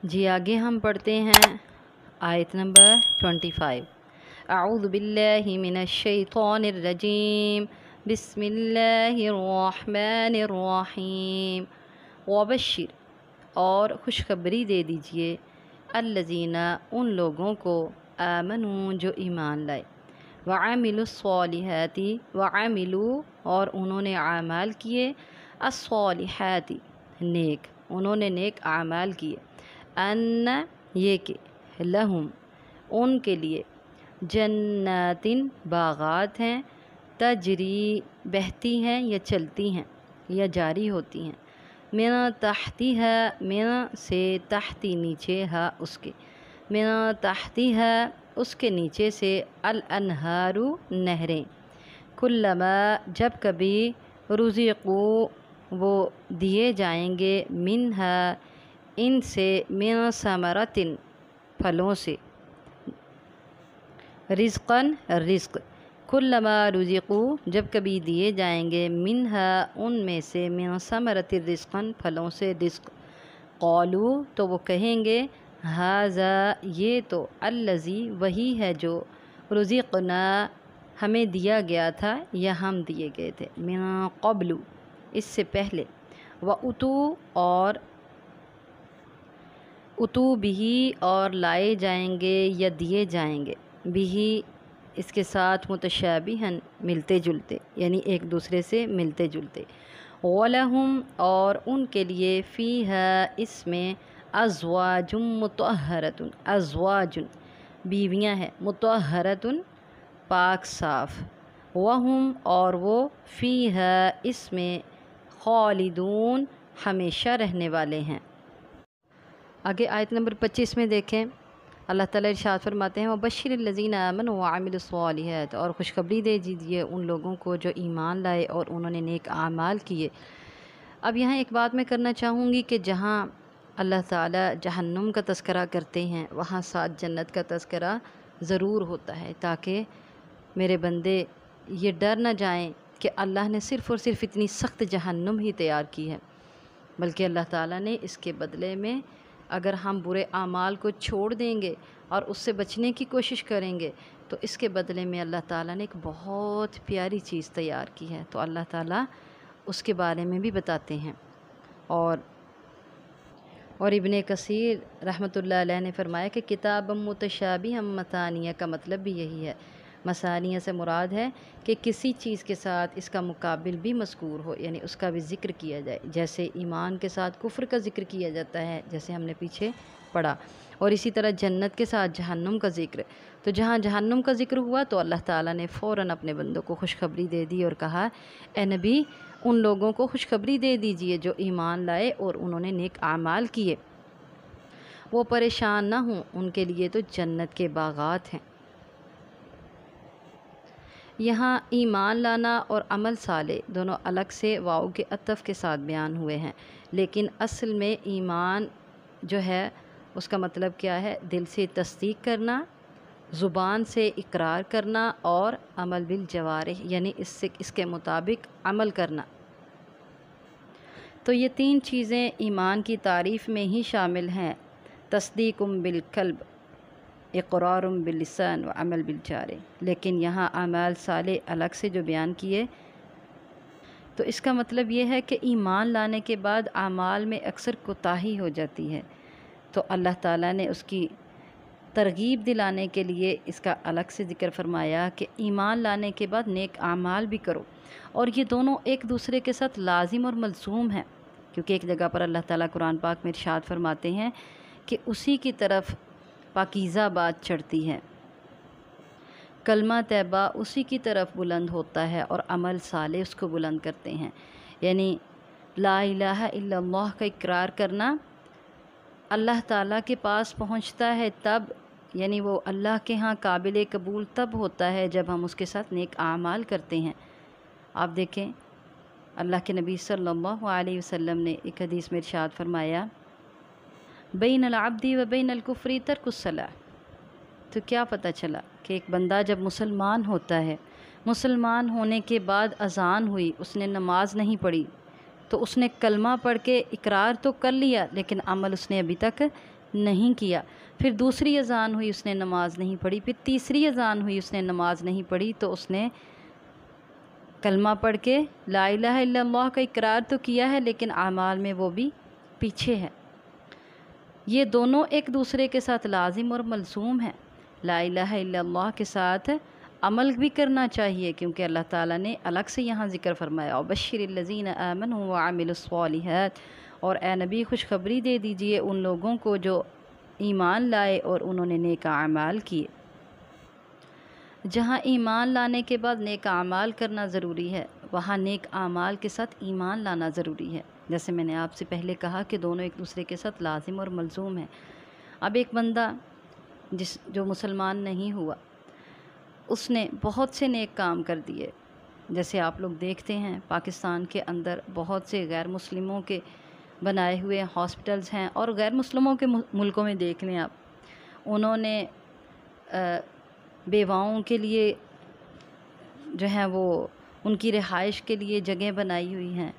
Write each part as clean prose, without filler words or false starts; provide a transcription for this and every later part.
جی آگے ہم پڑھتے ہیں آیت نمبر 25۔ اعوذ باللہ من الشیطان الرجیم، بسم اللہ الرحمن الرحیم۔ وبشر، اور خوشخبری دے دیجئے، الذین، ان لوگوں کو، آمنوا، جو ایمان لائے، وعملوا الصالحات، وعملوا، اور انہوں نے اعمال کیے، الصالحات، نیک، انہوں نے نیک اعمال کیے، ان، یہ کہ، لہم، ان کے لیے، جنات، باغات ہیں، تجری، بہتی ہیں یا چلتی ہیں یا جاری ہوتی ہیں، من تحتہا، من سے، تحتی نیچے، ہا اس کے، من تحتہا اس کے نیچے سے، الانہار نہریں، کلما جب کبھی، رزقو وہ دیے جائیں گے، منہا ان سے، من ثمرۃ پھلوں سے، رزقاً رزق، کلما رزقو جب کبھی دیے جائیں گے، منہا ان میں سے، من ثمرۃ رزقاً پھلوں سے رزق، قالو تو وہ کہیں گے، ھذا یہ تو، الذی وہی ہے جو، رزقنا ہمیں دیا گیا تھا یا ہم دیے گئے تھے، من قبل اس سے پہلے، واتو اور، اتو بھی اور لائے جائیں گے یا دیے جائیں گے، بھی اس کے ساتھ، متشابہن ملتے جلتے، یعنی ایک دوسرے سے ملتے جلتے، وَلَهُمْ اور ان کے لیے، فِيهَا اس میں، ازواج مطہرۃ، ازواج بیویاں ہیں، مطہرۃ پاک صاف، وہم اور وہ، فِيهَا اس میں، خالدون ہمیشہ رہنے والے ہیں۔ آگے آیت نمبر 25 میں دیکھیں، اللہ تعالیٰ ارشاد فرماتے ہیں، وَبَشِّرِ الَّذِينَ آمَنُوا وَعَمِلُوا الصَّالِحَاتِ، اور خوشخبری دے دیجیے ان لوگوں کو جو ایمان لائے اور انہوں نے نیک اعمال کیے۔ اب یہاں ایک بات میں کرنا چاہوں گی کہ جہاں اللہ تعالیٰ جہنم کا تذکرہ کرتے ہیں، وہاں ساتھ جنت کا تذکرہ ضرور ہوتا ہے، تاکہ میرے بندے یہ ڈر نہ جائیں کہ اللہ نے صرف اور صرف اتنی سخت جہنم ہی تیار کی ہے، بلکہ اللہ تعالیٰ نے اس کے بدلے میں، اگر ہم برے اعمال کو چھوڑ دیں گے اور اس سے بچنے کی کوشش کریں گے، تو اس کے بدلے میں اللہ تعالیٰ نے ایک بہت پیاری چیز تیار کی ہے، تو اللہ تعالیٰ اس کے بارے میں بھی بتاتے ہیں۔ اور ابن کثیر رحمۃ اللہ علیہ نے فرمایا کہ کتاب متشابہ مثانیہ کا مطلب بھی یہی ہے، مثانیہ سے مراد ہے کہ کسی چیز کے ساتھ اس کا مقابل بھی مذکور ہو، یعنی اس کا بھی ذکر کیا جائے، جیسے ایمان کے ساتھ کفر کا ذکر کیا جاتا ہے، جیسے ہم نے پیچھے پڑھا، اور اسی طرح جنت کے ساتھ جہنم کا ذکر۔ تو جہاں جہنم کا ذکر ہوا تو اللہ تعالیٰ نے فوراً اپنے بندوں کو خوشخبری دے دی اور کہا، اے نبی ان لوگوں کو خوشخبری دے دیجئے جو ایمان لائے اور انہوں نے نیک اعمال کیے، وہ پریشان نہ ہوں، ان کے لیے تو جنت کے باغات ہیں۔ یہاں ایمان لانا اور عمل صالح دونوں الگ سے واو کے عطف کے ساتھ بیان ہوئے ہیں، لیکن اصل میں ایمان جو ہے اس کا مطلب کیا ہے؟ دل سے تصدیق کرنا، زبان سے اقرار کرنا، اور عمل بالجوارح یعنی اس کے مطابق عمل کرنا۔ تو یہ تین چیزیں ایمان کی تعریف میں ہی شامل ہیں، تصدیق بالقلب، اقرار باللسان، و عمل بالجوارح، لیکن یہاں اعمال صالح الگ سے جو بیان کیے، تو اس کا مطلب یہ ہے کہ ایمان لانے کے بعد اعمال میں اکثر کوتاہی ہو جاتی ہے، تو اللہ تعالیٰ نے اس کی ترغیب دلانے کے لیے اس کا الگ سے ذکر فرمایا کہ ایمان لانے کے بعد نیک اعمال بھی کرو، اور یہ دونوں ایک دوسرے کے ساتھ لازم اور ملزوم ہیں، کیونکہ ایک جگہ پر اللہ تعالیٰ قرآن پاک میں ارشاد فرماتے ہیں کہ اسی کی طرف پاکیزہ بات چڑھتی ہے، کلمہ طیبہ اسی کی طرف بلند ہوتا ہے، اور عمل صالح اس کو بلند کرتے ہیں، یعنی لا الہ الا اللہ کا اقرار کرنا اللہ تعالیٰ کے پاس پہنچتا ہے تب، یعنی وہ اللہ کے ہاں قابل قبول تب ہوتا ہے جب ہم اس کے ساتھ نیک اعمال کرتے ہیں۔ آپ دیکھیں اللہ کے نبی صلی اللہ علیہ وسلم نے ایک حدیث میں ارشاد فرمایا، بین العبد و بین الکفر ترک الصلاۃ۔ تو کیا پتہ چلا کہ ایک بندہ جب مسلمان ہوتا ہے، مسلمان ہونے کے بعد اذان ہوئی، اس نے نماز نہیں پڑھی، تو اس نے کلمہ پڑھ کے اقرار تو کر لیا لیکن عمل اس نے ابھی تک نہیں کیا، پھر دوسری اذان ہوئی اس نے نماز نہیں پڑھی، پھر تیسری اذان ہوئی اس نے نماز نہیں پڑھی، تو اس نے کلمہ پڑھ کے لا الہ الا اللہ کا اقرار تو کیا ہے لیکن اعمال میں وہ بھی پیچھے ہے۔ یہ دونوں ایک دوسرے کے ساتھ لازم اور ملزوم ہیں۔ لا الہ الا اللہ کے ساتھ عمل بھی کرنا چاہیے، کیونکہ اللہ تعالیٰ نے الگ سے یہاں ذکر فرمایا وَبَشِّرِ الَّذِينَ آمَنُوا وَعَمِلُوا الصَّالِحَاتِ، اور اے نبی خوشخبری دے دیجئے ان لوگوں کو جو ایمان لائے اور انہوں نے نیک اعمال کیے۔ جہاں ایمان لانے کے بعد نیک اعمال کرنا ضروری ہے، وہاں نیک اعمال کے ساتھ ایمان لانا ضروری ہے۔ جیسے میں نے آپ سے پہلے کہا کہ دونوں ایک دوسرے کے ساتھ لازم اور ملزوم ہیں۔ اب ایک بندہ جو مسلمان نہیں ہوا، اس نے بہت سے نیک کام کر دیے، جیسے آپ لوگ دیکھتے ہیں پاکستان کے اندر بہت سے غیر مسلموں کے بنائے ہوئے ہاسپٹلز ہیں، اور غیر مسلموں کے ملکوں میں دیکھ لیں آپ، انہوں نے بیواؤں کے لیے جو ہیں وہ ان کی رہائش کے لیے جگہ بنائی ہوئی ہیں،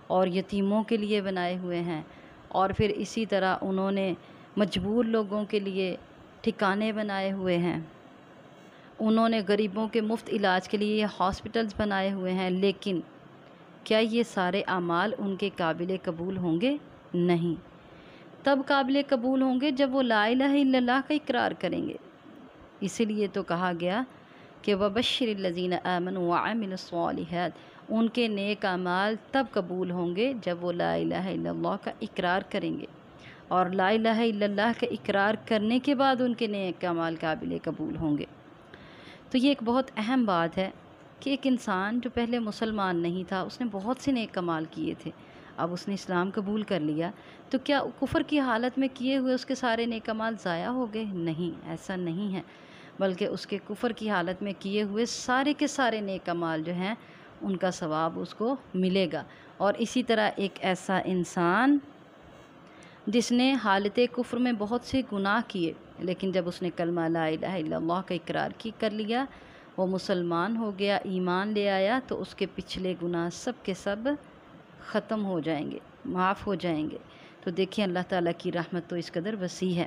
اور یتیموں کے لیے بنائے ہوئے ہیں، اور پھر اسی طرح انہوں نے مجبور لوگوں کے لیے ٹھکانے بنائے ہوئے ہیں، انہوں نے غریبوں کے مفت علاج کے لیے ہاسپٹلز بنائے ہوئے ہیں۔ لیکن کیا یہ سارے اعمال ان کے قابل قبول ہوں گے؟ نہیں۔ تب قابل قبول ہوں گے جب وہ لا الہ الا اللہ کا اقرار کریں گے۔ اسی لیے تو کہا گیا کہ وَبَشِّرِ الَّذِينَ آمَنُوا وَعَمِلُوا الصَّالِحَاتِ، ان کے نیک اعمال تب قبول ہوں گے جب وہ لا الہ الا اللہ کا اقرار کریں گے، اور لا الہ الا اللہ کا اقرار کرنے کے بعد ان کے نیک اعمال قابل قبول ہوں گے۔ تو یہ ایک بہت اہم بات ہے کہ ایک انسان جو پہلے مسلمان نہیں تھا، اس نے بہت سے نیک اعمال کیے تھے، اب اس نے اسلام قبول کر لیا، تو کیا کفر کی حالت میں کیے ہوئے اس کے سارے نیک اعمال ضائع ہو گئے؟ نہیں، ایسا نہیں ہے، بلکہ اس کے کفر کی حالت میں کیے ہوئے سارے کے سارے نیک اعمال جو ہیں ان کا ثواب اس کو ملے گا۔ اور اسی طرح ایک ایسا انسان جس نے حالت کفر میں بہت سے گناہ کیے، لیکن جب اس نے کلمہ لا الہ الا اللہ کا اقرار کر لیا، وہ مسلمان ہو گیا، ایمان لے آیا، تو اس کے پچھلے گناہ سب کے سب ختم ہو جائیں گے، معاف ہو جائیں گے۔ تو دیکھیں اللہ تعالیٰ کی رحمت تو اس قدر وسیع ہے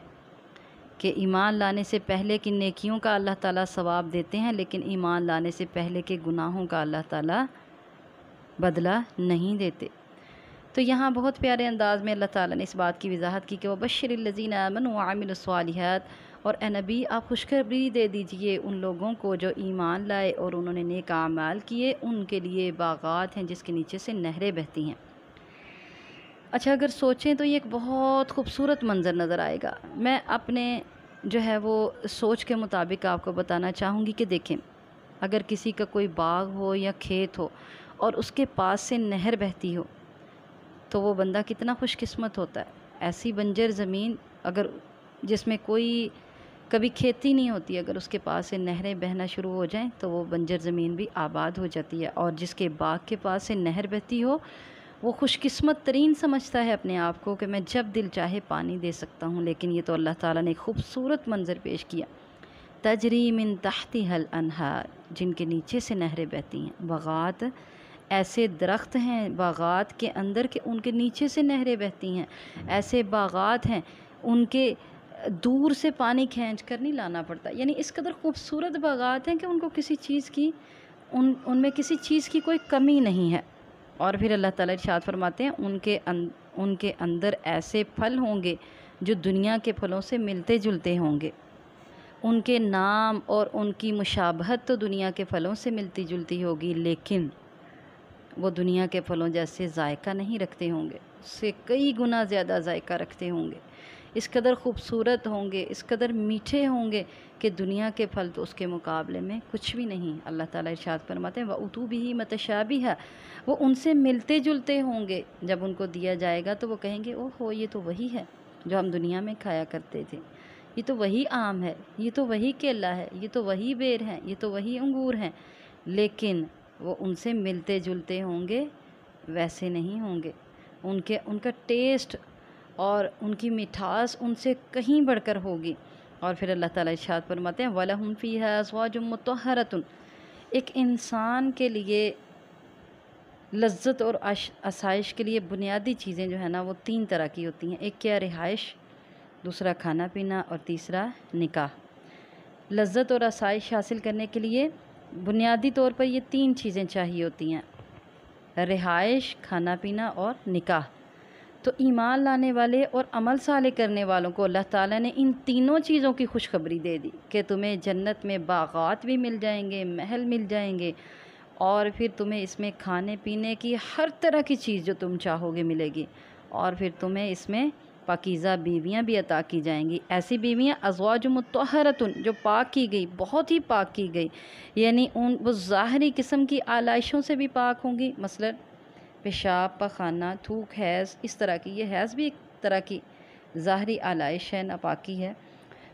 کہ ایمان لانے سے پہلے کی نیکیوں کا اللہ تعالیٰ ثواب دیتے ہیں، لیکن ایمان لانے سے پہلے کے گناہوں کا اللہ تعالیٰ بدلہ نہیں دیتے۔ تو یہاں بہت پیارے انداز میں اللہ تعالیٰ نے اس بات کی وضاحت کی کہ وَبَشِّرِ الَّذِينَ آمَنُوا وَعَمِلُوا الصَّالِحَاتِ، اور اے نبی آپ خوشخبری دے دیجئے ان لوگوں کو جو ایمان لائے اور انہوں نے نیک اعمال کیے، ان کے لیے باغات ہیں جس کے نیچے سے نہریں بہتی ہیں۔ اچھا، اگر سوچیں تو یہ ایک بہت خوبصورت منظر نظر آئے گا۔ میں اپنے جو ہے وہ سوچ کے مطابق آپ کو بتانا چاہوں گی کہ دیکھیں، اگر کسی کا کوئی باغ ہو یا کھیت ہو اور اس کے پاس سے نہر بہتی ہو، تو وہ بندہ کتنا خوش قسمت ہوتا ہے۔ ایسی بنجر زمین اگر جس میں کوئی کبھی کھیتی نہیں ہوتی، اگر اس کے پاس سے نہریں بہنا شروع ہو جائیں تو وہ بنجر زمین بھی آباد ہو جاتی ہے، اور جس کے باغ کے پاس سے نہر بہتی ہو وہ خوش قسمت ترین سمجھتا ہے اپنے آپ کو کہ میں جب دل چاہے پانی دے سکتا ہوں۔ لیکن یہ تو اللہ تعالیٰ نے ایک خوبصورت منظر پیش کیا، تجری من تحتها الانہار، جن کے نیچے سے نہریں بہتی ہیں۔ باغات ایسے درخت ہیں باغات کے اندر کہ ان کے نیچے سے نہریں بہتی ہیں، ایسے باغات ہیں ان کے دور سے پانی کھینچ کر نہیں لانا پڑتا، یعنی اس قدر خوبصورت باغات ہیں کہ ان کو کسی چیز کی ان میں کسی چیز کی کوئی کمی نہیں ہے۔ اور پھر اللہ تعالیٰ ارشاد فرماتے ہیں ان کے اندر ایسے پھل ہوں گے جو دنیا کے پھلوں سے ملتے جلتے ہوں گے، ان کے نام اور ان کی مشابہت تو دنیا کے پھلوں سے ملتی جلتی ہوگی، لیکن وہ دنیا کے پھلوں جیسے ذائقہ نہیں رکھتے ہوں گے، اس سے کئی گنا زیادہ ذائقہ رکھتے ہوں گے، اس قدر خوبصورت ہوں گے، اس قدر میٹھے ہوں گے کہ دنیا کے پھل تو اس کے مقابلے میں کچھ بھی نہیں۔ اللہ تعالیٰ ارشاد فرماتے ہیں وَأُتُوا بِهِ مُتَشَابِهًا، وہ ان سے ملتے جلتے ہوں گے، جب ان کو دیا جائے گا تو وہ کہیں گے اوہ یہ تو وہی ہے جو ہم دنیا میں کھایا کرتے تھے، یہ تو وہی آم ہے، یہ تو وہی کیلا ہے، یہ تو وہی بیر ہیں، یہ تو وہی انگور ہیں، لیکن وہ ان سے ملتے جلتے ہوں گے، ویسے نہیں ہوں گے، ان کا ٹیسٹ اور ان کی مٹھاس ان سے کہیں بڑھ کر ہوگی۔ اور پھر اللہ تعالیٰ ارشاد فرماتے ہیں وَلَهُمْ فِيهَا أَزْوَاجٌ مُطَهَّرَةٌ، ایک انسان کے لیے لذت اور آسائش کے لیے بنیادی چیزیں جو ہے نا وہ تین طرح کی ہوتی ہیں۔ ایک کیا؟ رہائش، دوسرا کھانا پینا اور تیسرا نکاح۔ لذت اور آسائش حاصل کرنے کے لیے بنیادی طور پر یہ 3 چیزیں چاہیے ہوتی ہیں: رہائش، کھانا پینا اور نکاح۔ تو ایمان لانے والے اور عمل صالح کرنے والوں کو اللہ تعالیٰ نے ان تینوں چیزوں کی خوشخبری دے دی کہ تمہیں جنت میں باغات بھی مل جائیں گے، محل مل جائیں گے، اور پھر تمہیں اس میں کھانے پینے کی ہر طرح کی چیز جو تم چاہو گے ملے گی، اور پھر تمہیں اس میں پاکیزہ بیویاں بھی عطا کی جائیں گی۔ ایسی بیویاں ازواج مطہرۃ جو پاک کی گئی، بہت ہی پاک کی گئی، یعنی وہ ظاہری قسم کی آلائشوں سے بھی پاک ہوں گی، مثلا پیشاب، پخانہ، تھوک، حیض، اس طرح کی، یہ حیض بھی ایک طرح کی ظاہری آلائش ہے، ناپاکی ہے،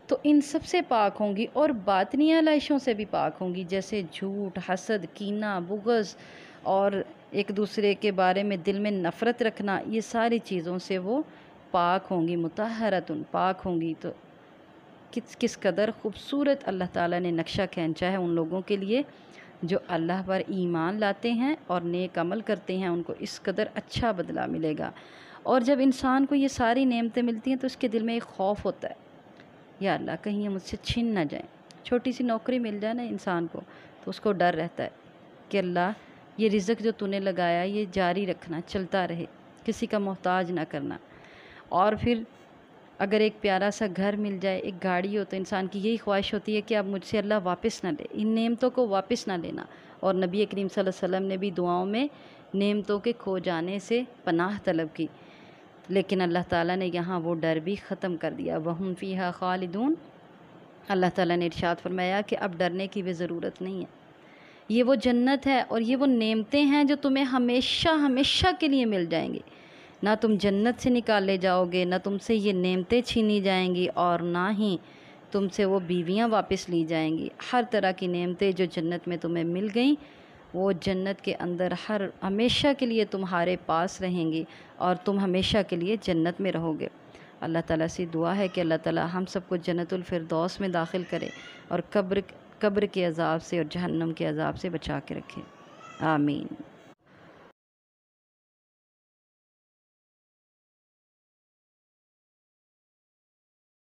تو ان سب سے پاک ہوں گی، اور باطنی آلائشوں سے بھی پاک ہوں گی، جیسے جھوٹ، حسد، کینہ، بغض اور ایک دوسرے کے بارے میں دل میں نفرت رکھنا، یہ ساری چیزوں سے وہ پاک ہوں گی، مطہرۃ پاک ہوں گی۔ تو کس قدر خوبصورت اللہ تعالیٰ نے نقشہ کھینچا ہے ان لوگوں کے لیے جو اللہ پر ایمان لاتے ہیں اور نیک عمل کرتے ہیں، ان کو اس قدر اچھا بدلہ ملے گا۔ اور جب انسان کو یہ ساری نعمتیں ملتی ہیں تو اس کے دل میں ایک خوف ہوتا ہے، یا اللہ کہیں یہ مجھ سے چھن نہ جائیں۔ چھوٹی سی نوکری مل جائے نا انسان کو تو اس کو ڈر رہتا ہے کہ اللہ یہ رزق جو تو نے لگایا یہ جاری رکھنا، چلتا رہے، کسی کا محتاج نہ کرنا۔ اور پھر اگر ایک پیارا سا گھر مل جائے، ایک گاڑی ہو، تو انسان کی یہی خواہش ہوتی ہے کہ اب مجھ سے اللہ واپس نہ لے، ان نعمتوں کو واپس نہ لینا۔ اور نبی کریم صلی اللہ علیہ وسلم نے بھی دعاؤں میں نعمتوں کے کھو جانے سے پناہ طلب کی، لیکن اللہ تعالیٰ نے یہاں وہ ڈر بھی ختم کر دیا۔ وَهُمْ فِيهَا خَالِدُونَ، اللہ تعالیٰ نے ارشاد فرمایا کہ اب ڈرنے کی بھی ضرورت نہیں ہے، یہ وہ جنت ہے اور یہ وہ نعمتیں ہیں جو تمہیں ہمیشہ ہمیشہ کے لیے مل جائیں گی۔ نہ تم جنت سے نکالے جاؤ گے، نہ تم سے یہ نعمتیں چھینی جائیں گی، اور نہ ہی تم سے وہ بیویاں واپس لی جائیں گی۔ ہر طرح کی نعمتیں جو جنت میں تمہیں مل گئیں وہ جنت کے اندر ہمیشہ کے لیے تمہارے پاس رہیں گی، اور تم ہمیشہ کے لیے جنت میں رہو گے۔ اللہ تعالیٰ سے دعا ہے کہ اللہ تعالیٰ ہم سب کو جنت الفردوس میں داخل کرے، اور قبر کے عذاب سے اور جہنم کے عذاب سے بچا کے رکھے۔ آمین۔